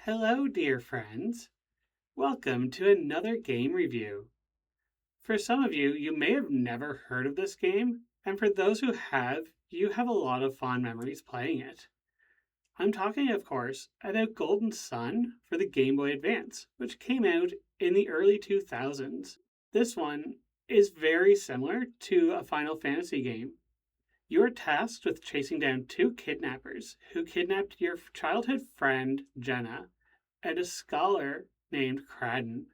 Hello, dear friends. Welcome to another game review. For some of you, you may have never heard of this game, and for those who have, you have a lot of fond memories playing it. I'm talking, of course, about Golden Sun for the Game Boy Advance, which came out in the early 2000s. This one is very similar to a Final Fantasy game. You are tasked with chasing down two kidnappers who kidnapped your childhood friend, Jenna, and a scholar named Cradden.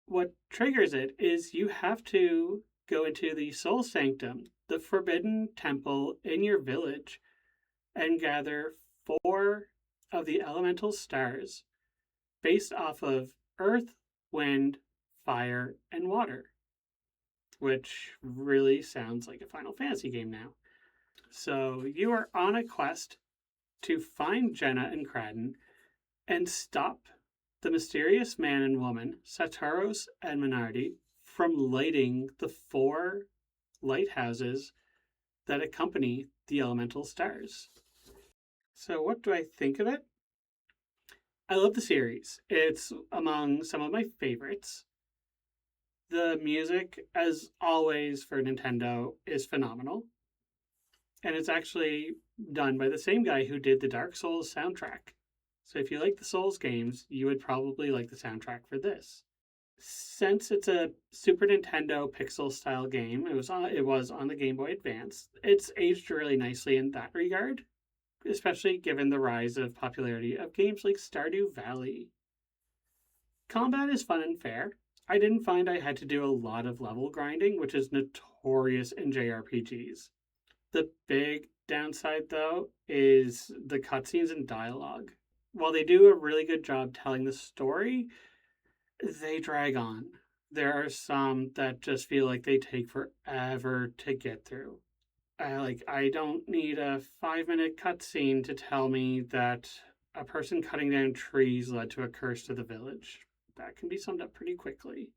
What triggers it is you have to go into the Soul Sanctum, the forbidden temple in your village, and gather four of the elemental stars based off of earth, wind, fire, and water, which really sounds like a Final Fantasy game now. So you are on a quest to find Jenna and Cradden and stop the mysterious man and woman, Sataros and Minardi, from lighting the four lighthouses that accompany the elemental stars. So, what do I think of it? I love the series. It's among some of my favorites. The music, as always for Nintendo, is phenomenal. And it's actually done by the same guy who did the Dark Souls soundtrack. So if you like the Souls games, you would probably like the soundtrack for this. Since it's a Super Nintendo pixel style game, it was on the Game Boy Advance. It's aged really nicely in that regard, especially given the rise of popularity of games like Stardew Valley. Combat is fun and fair. I didn't find I had to do a lot of level grinding, which is notorious in JRPGs. The big downside, though, is the cutscenes and dialogue. While they do a really good job telling the story, they drag on. There are some that just feel like they take forever to get through. I don't need a 5-minute cutscene to tell me that a person cutting down trees led to a curse to the village. That can be summed up pretty quickly.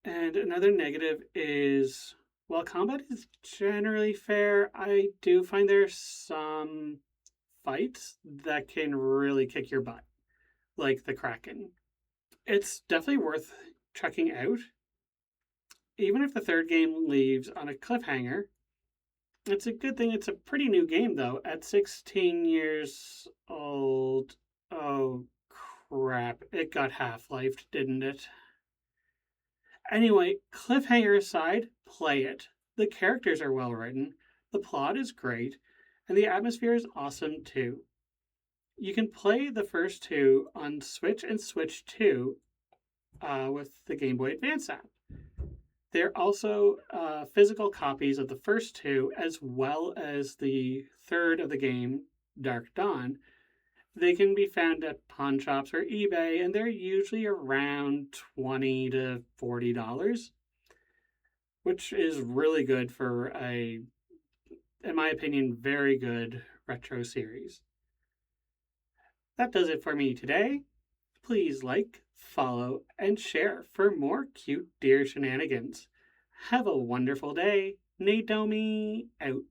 And another negative is, while combat is generally fair, I do find there's some fights that can really kick your butt, like the Kraken. It's definitely worth checking out. Even if the third game leaves on a cliffhanger, it's a good thing it's a pretty new game, though. At 16 years old, oh crap, it got half-lifed, didn't it? Anyway, cliffhanger aside, play it. The characters are well written, the plot is great, and the atmosphere is awesome too. You can play the first two on Switch and Switch 2 with the Game Boy Advance app. They're also physical copies of the first two, as well as the third of the game, Dark Dawn. They can be found at pawn shops or eBay, and they're usually around $20 to $40, which is really good for a, in my opinion, very good retro series. That does it for me today. Please like, follow, and share for more cute deer shenanigans. Have a wonderful day. Nadomi out.